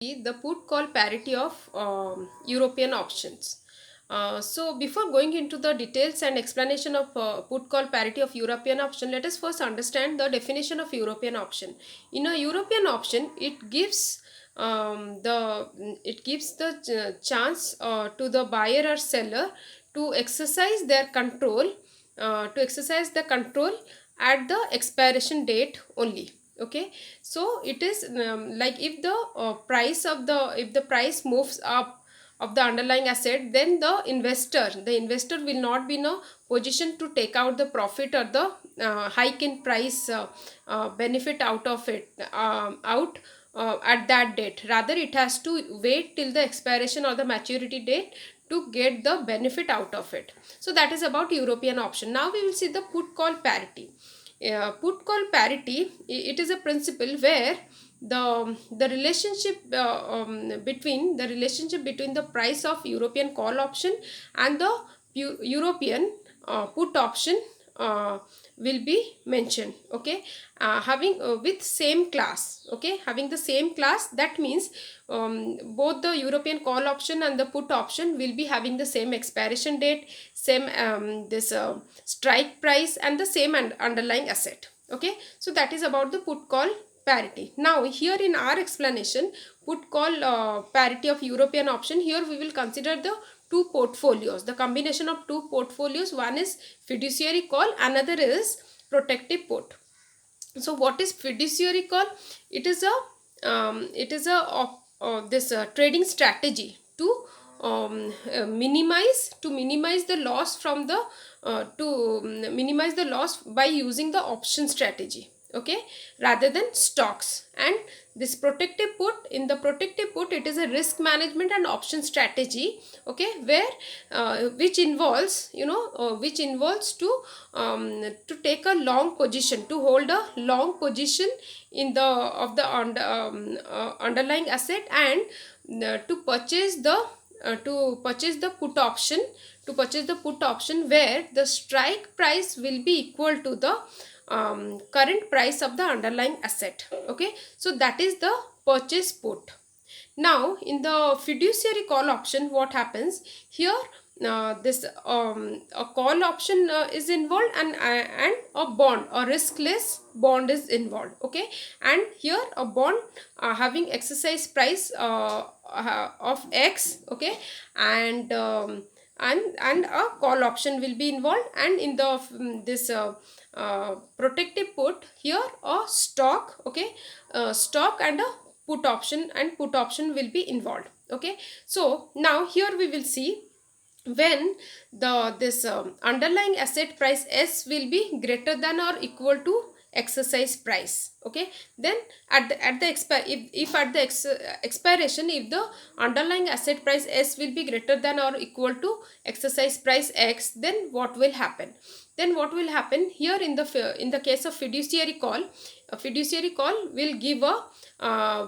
The put call parity of European options. So before going into the details and explanation of put call parity of European option, let us first understand the definition of European option. In a European option, it gives the chance to the buyer or seller to exercise their control, at the expiration date only. Okay, so it is like if the price moves up of the underlying asset, then the investor will not be in a position to take out the profit or the hike in price benefit out of it out at that date. Rather, it has to wait till the expiration or the maturity date to get the benefit out of it. So that is about European option. Now we will see the put call parity. Put call parity, it is a principle where the relationship between the price of European call option and the European put option will be mentioned. Okay, having with same class. Okay, having the same class, that means both the European call option and the put option will be having the same expiration date, same this strike price, and the same underlying asset. Okay, so that is about the put call parity. Now here in our explanation, put call parity of European option, here we will consider the two portfolios, the combination of two portfolios. One is fiduciary call, another is protective put. So what is fiduciary call? It is a this trading strategy to minimize the loss from the to minimize the loss by using the option strategy. Okay, rather than stocks. And this protective put, in the protective put, it is a risk management and option strategy. Okay, where which involves to take a long position, to hold a long position in the of the underlying asset, and to purchase the put option, where the strike price will be equal to the current price of the underlying asset. Okay, so that is the purchase put. Now in the fiduciary call option, what happens here? This A call option is involved, and a bond, a riskless bond is involved. Okay, and here a bond having exercise price of X. Okay, and and a call option will be involved, and in the this protective put, here a stock. Okay, stock and a put option will be involved. Okay, so now here we will see when the this underlying asset price S will be greater than or equal to exercise price. Okay, then at the if at the expiration, if the underlying asset price S will be greater than or equal to exercise price X, then what will happen? Here in the case of fiduciary call, a fiduciary call will give a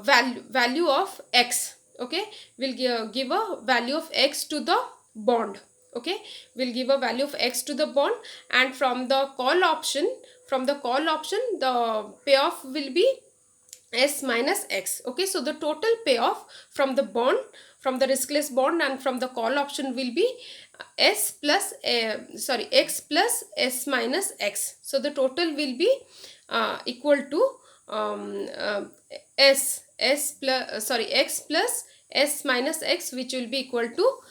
value of X. Okay, will give a value of X to the bond. Okay, will give a value of X to the bond, and from the call option, the payoff will be S minus X. Okay, so the total payoff from the bond, from the riskless bond, and from the call option will be X plus S minus X. So the total will be equal to um, uh, X plus S minus X, which will be equal to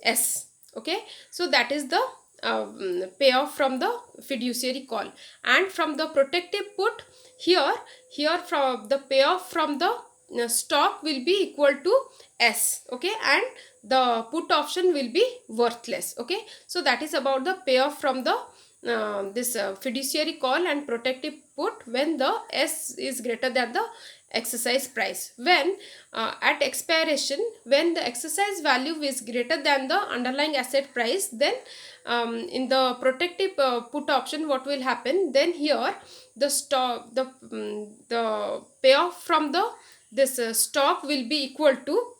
S. Okay, so that is the payoff from the fiduciary call. And from the protective put, here from the payoff from the stock will be equal to S. Okay, and the put option will be worthless. Okay, so that is about the payoff from the this fiduciary call and protective put when the S is greater than the exercise price. When at expiration, when the exercise value is greater than the underlying asset price, then in the protective put option, what will happen? Then here the payoff from the this stock will be equal to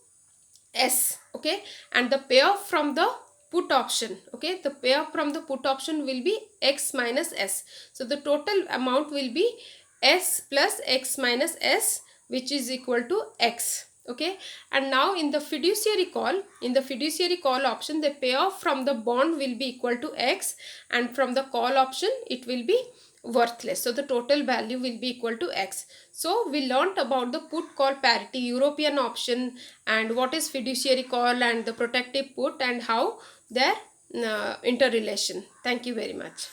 S. Okay, and the payoff from the put option, okay, the payoff from the put option will be X minus S. So the total amount will be S plus X minus S, which is equal to X. Okay, and now in the fiduciary call option, the payoff from the bond will be equal to X, and from the call option it will be worthless, so the total value will be equal to X. So we learnt about the put call parity, European option, and what is fiduciary call and the protective put, and how their interrelation. Thank you very much.